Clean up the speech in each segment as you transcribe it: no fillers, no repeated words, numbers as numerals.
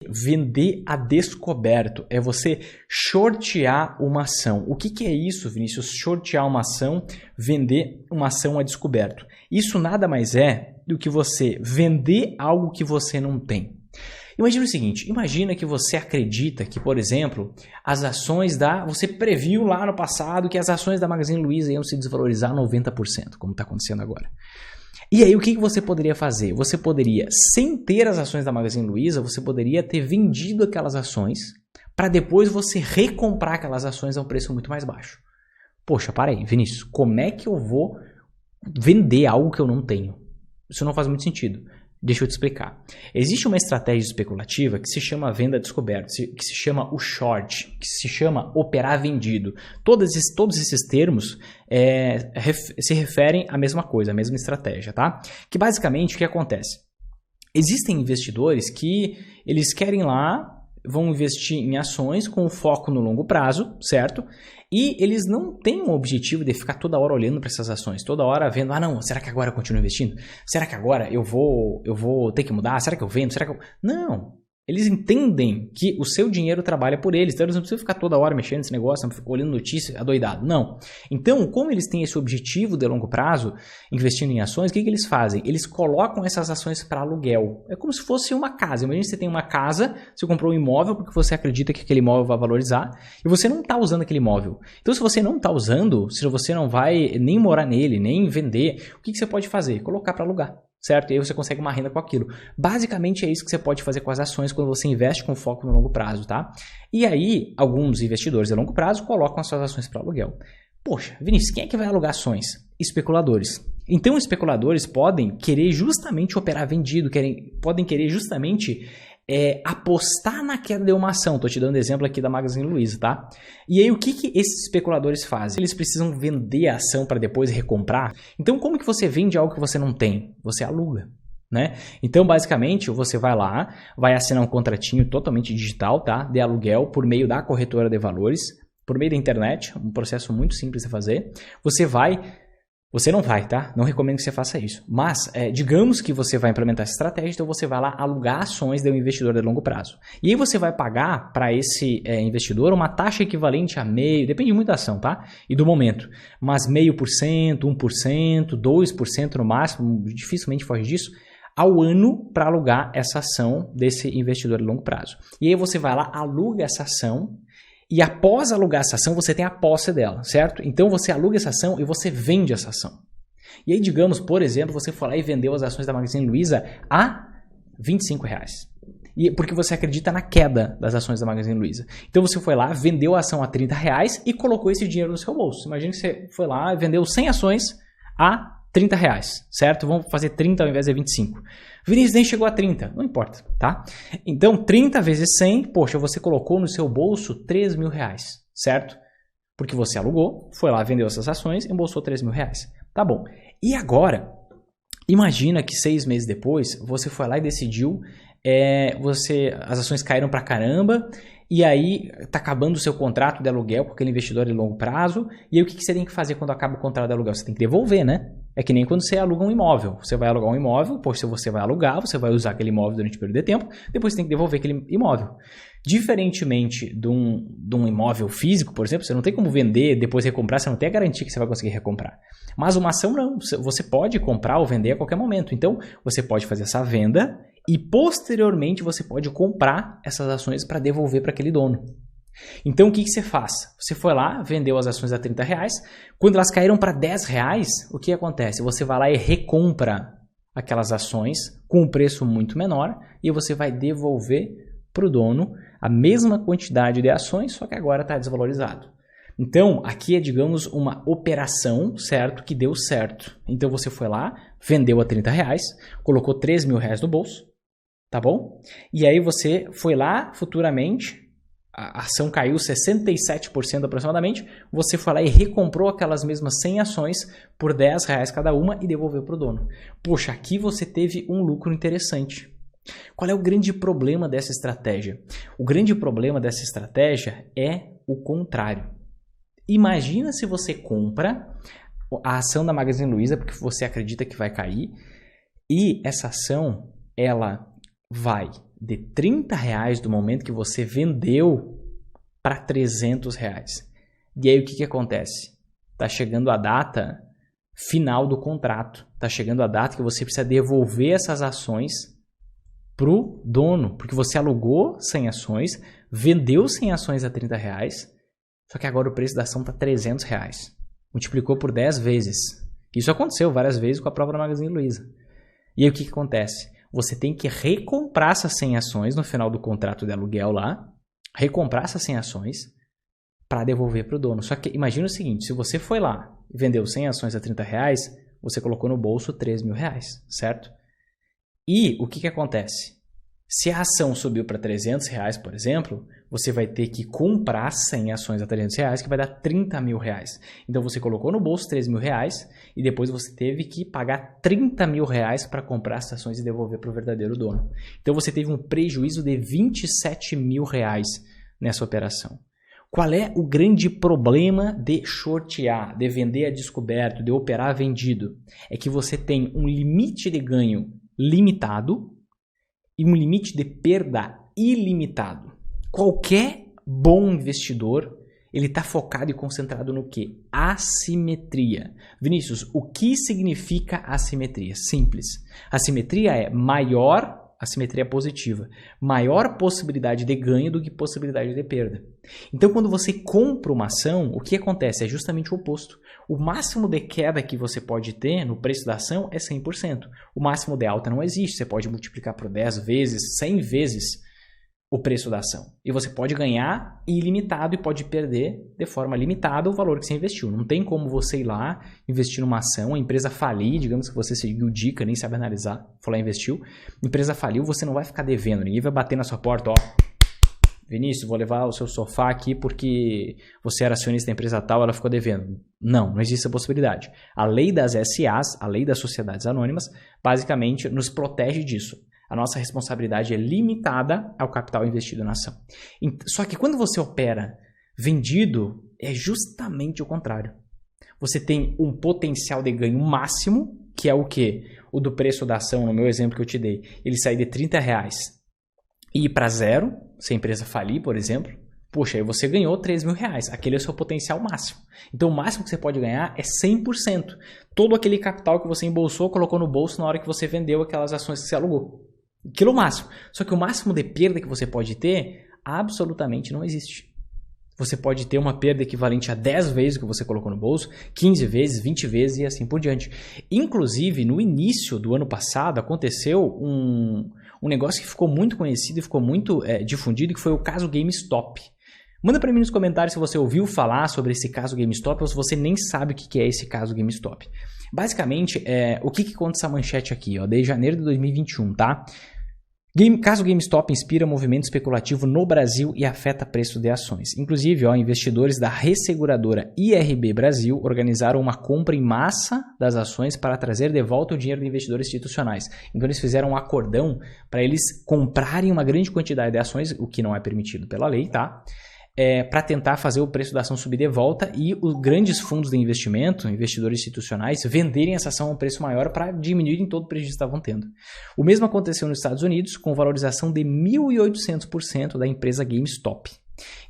Vender a descoberto é você shortear uma ação. O que é isso, Vinícius? Shortear uma ação, vender uma ação a descoberto. Isso nada mais é do que você vender algo que você não tem. Imagina o seguinte, imagina que você acredita que, por exemplo, as ações você previu lá no passado que as ações da Magazine Luiza iam se desvalorizar 90%, como está acontecendo agora. E aí, o que você poderia fazer? Você poderia, sem ter as ações da Magazine Luiza, você poderia ter vendido aquelas ações para depois você recomprar aquelas ações a um preço muito mais baixo. Poxa, para aí, Vinícius, como é que eu vou vender algo que eu não tenho? Isso não faz muito sentido. Deixa eu te explicar. Existe uma estratégia especulativa que se chama venda a descoberto, que se chama o short, que se chama operar vendido. Todos esses termos se referem à mesma coisa, à mesma estratégia, tá? Que basicamente o que acontece? Existem investidores que eles querem lá, vão investir em ações com foco no longo prazo, certo? E eles não têm um objetivo de ficar toda hora olhando para essas ações, toda hora vendo, não, será que agora eu continuo investindo? Será que agora eu vou ter que mudar? Será que eu vendo? Não! Eles entendem que o seu dinheiro trabalha por eles, então eles não precisam ficar toda hora mexendo nesse negócio, olhando notícia, adoidado. Não. Então, como eles têm esse objetivo de longo prazo, investindo em ações, o que eles fazem? Eles colocam essas ações para aluguel. É como se fosse uma casa. Imagina que você tem uma casa, você comprou um imóvel porque você acredita que aquele imóvel vai valorizar e você não está usando aquele imóvel. Então, se você não está usando, se você não vai nem morar nele, nem vender, o que você pode fazer? Colocar para alugar. Certo? E aí você consegue uma renda com aquilo. Basicamente é isso que você pode fazer com as ações quando você investe com foco no longo prazo, tá? E aí, alguns investidores de longo prazo colocam as suas ações para aluguel. Poxa, Vinícius, quem é que vai alugar ações? Especuladores. Então, especuladores podem querer justamente operar vendido, podem querer justamente apostar na queda de uma ação. Estou te dando exemplo aqui da Magazine Luiza, tá? E aí, o que esses especuladores fazem? Eles precisam vender a ação para depois recomprar. Então, como que você vende algo que você não tem? Você aluga, né? Então, basicamente, você vai lá, vai assinar um contratinho totalmente digital, tá? De aluguel por meio da corretora de valores, por meio da internet, um processo muito simples de fazer. Você não vai, tá? Não recomendo que você faça isso. Mas, digamos que você vai implementar essa estratégia, então você vai lá alugar ações de um investidor de longo prazo. E aí você vai pagar para esse investidor uma taxa equivalente a meio, depende muito da ação, tá? E do momento. Mas 0,5%, 1%, 2% no máximo, dificilmente foge disso, ao ano para alugar essa ação desse investidor de longo prazo. E aí você vai lá, aluga essa ação. E após alugar essa ação, você tem a posse dela, certo? Então você aluga essa ação e você vende essa ação. E aí, digamos, por exemplo, você foi lá e vendeu as ações da Magazine Luiza a R$25. Porque você acredita na queda das ações da Magazine Luiza. Então você foi lá, vendeu a ação a R$30 e colocou esse dinheiro no seu bolso. Imagina que você foi lá e vendeu 100 ações a R$30, certo? Vamos fazer 30 ao invés de 25. Vinícius nem chegou a 30, não importa, tá? Então, 30 vezes 100, poxa, você colocou no seu bolso R$3.000, certo? Porque você alugou, foi lá, vendeu essas ações e embolsou R$3.000. Tá bom. E agora, imagina que 6 meses depois, você foi lá e decidiu, as ações caíram pra caramba, e aí tá acabando o seu contrato de aluguel com aquele investidor de longo prazo, e aí o que você tem que fazer quando acaba o contrato de aluguel? Você tem que devolver, né? É que nem quando você aluga um imóvel. Você vai alugar um imóvel, pois se você vai alugar, você vai usar aquele imóvel durante um período de tempo, depois você tem que devolver aquele imóvel. Diferentemente de um imóvel físico, por exemplo, você não tem como vender, depois recomprar, você não tem a garantia que você vai conseguir recomprar. Mas uma ação não, você pode comprar ou vender a qualquer momento. Então, você pode fazer essa venda e posteriormente você pode comprar essas ações para devolver para aquele dono. Então, o que você faz? Você foi lá, vendeu as ações a R$30, quando elas caíram para R$10, o que acontece? Você vai lá e recompra aquelas ações com um preço muito menor e você vai devolver para o dono a mesma quantidade de ações, só que agora está desvalorizado. Então, aqui é, digamos, uma operação, certo, que deu certo. Então, você foi lá, vendeu a R$30, colocou R$3.000 no bolso, tá bom? E aí você foi lá, futuramente, a ação caiu 67% aproximadamente, você foi lá e recomprou aquelas mesmas 100 ações por R$10 cada uma e devolveu para o dono. Poxa, aqui você teve um lucro interessante. Qual é o grande problema dessa estratégia? O grande problema dessa estratégia é o contrário. Imagina se você compra a ação da Magazine Luiza porque você acredita que vai cair e essa ação ela vai de R$30 do momento que você vendeu para R$300. E aí o que acontece? Está chegando a data final do contrato. Está chegando a data que você precisa devolver essas ações para o dono. Porque você alugou 100 ações, vendeu 100 ações a R$30, só que agora o preço da ação está R$300. Multiplicou por 10 vezes. Isso aconteceu várias vezes com a própria Magazine Luiza. E aí o que acontece? Você tem que recomprar essas 100 ações no final do contrato de aluguel lá, recomprar essas 100 ações para devolver para o dono. Só que imagina o seguinte, se você foi lá e vendeu 100 ações a R$30, você colocou no bolso R$3.000, certo? E o que acontece? Se a ação subiu para R$300, por exemplo, você vai ter que comprar 100 ações a R$300, que vai dar R$30.000. Então você colocou no bolso R$3.000 e depois você teve que pagar R$30.000 para comprar essas ações e devolver para o verdadeiro dono. Então você teve um prejuízo de R$27.000 nessa operação. Qual é o grande problema de shortear, de vender a descoberto, de operar vendido? É que você tem um limite de ganho limitado e um limite de perda ilimitado. Qualquer bom investidor, ele está focado e concentrado no quê? Assimetria. Vinícius, o que significa assimetria? Simples. Assimetria é maior, assimetria positiva, maior possibilidade de ganho do que possibilidade de perda. Então, quando você compra uma ação, o que acontece? É justamente o oposto. O máximo de queda que você pode ter no preço da ação é 100%. O máximo de alta não existe. Você pode multiplicar por 10 vezes, 100 vezes o preço da ação. E você pode ganhar ilimitado e pode perder de forma limitada o valor que você investiu. Não tem como você ir lá, investir numa ação, a empresa falir, digamos que você seguiu dica, nem sabe analisar, foi lá e investiu, a empresa faliu, você não vai ficar devendo, ninguém vai bater na sua porta, ó, Vinícius, vou levar o seu sofá aqui porque você era acionista da empresa tal, ela ficou devendo. Não existe essa possibilidade. A lei das SAs, a lei das sociedades anônimas, basicamente nos protege disso. A nossa responsabilidade é limitada ao capital investido na ação. Só que quando você opera vendido, é justamente o contrário. Você tem um potencial de ganho máximo, que é o quê? O do preço da ação, no meu exemplo que eu te dei. Ele sai de R$30 e ir para zero, se a empresa falir, por exemplo. Poxa, aí você ganhou R$3.000. Aquele é o seu potencial máximo. Então, o máximo que você pode ganhar é 100%. Todo aquele capital que você embolsou, colocou no bolso na hora que você vendeu aquelas ações que você alugou. Aquilo é o máximo. Só que o máximo de perda que você pode ter, absolutamente não existe. Você pode ter uma perda equivalente a 10 vezes o que você colocou no bolso, 15 vezes, 20 vezes e assim por diante. Inclusive, no início do ano passado, aconteceu um negócio que ficou muito conhecido e ficou muito difundido, que foi o caso GameStop. Manda para mim nos comentários se você ouviu falar sobre esse caso GameStop ou se você nem sabe o que é esse caso GameStop. Basicamente, o que conta essa manchete aqui, ó, desde janeiro de 2021, tá? Caso GameStop inspira movimento especulativo no Brasil e afeta preço de ações. Inclusive, investidores da resseguradora IRB Brasil organizaram uma compra em massa das ações para trazer de volta o dinheiro de investidores institucionais. Então, eles fizeram um acordão para eles comprarem uma grande quantidade de ações, o que não é permitido pela lei, tá? Para tentar fazer o preço da ação subir de volta e os grandes fundos de investimento, investidores institucionais, venderem essa ação a um preço maior para diminuírem todo o prejuízo que estavam tendo. O mesmo aconteceu nos Estados Unidos, com valorização de 1.800% da empresa GameStop.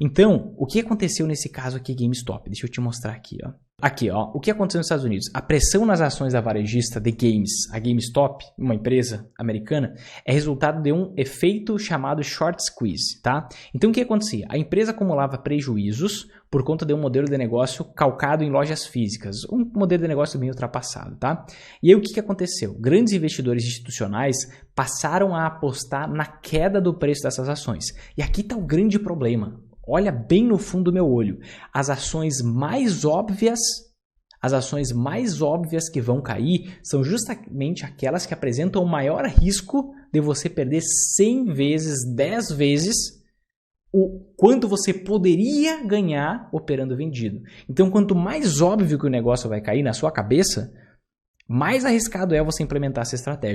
Então, o que aconteceu nesse caso aqui GameStop? Deixa eu te mostrar aqui, ó. Aqui, ó, o que aconteceu nos Estados Unidos? A pressão nas ações da varejista de games, a GameStop, uma empresa americana, é resultado de um efeito chamado short squeeze, tá? Então, o que acontecia? A empresa acumulava prejuízos por conta de um modelo de negócio calcado em lojas físicas, um modelo de negócio bem ultrapassado, tá? E aí, o que aconteceu? Grandes investidores institucionais passaram a apostar na queda do preço dessas ações. E aqui está o grande problema. Olha bem no fundo do meu olho. As ações mais óbvias que vão cair são justamente aquelas que apresentam o maior risco de você perder 100 vezes, 10 vezes o quanto você poderia ganhar operando vendido. Então, quanto mais óbvio que o negócio vai cair na sua cabeça, mais arriscado é você implementar essa estratégia.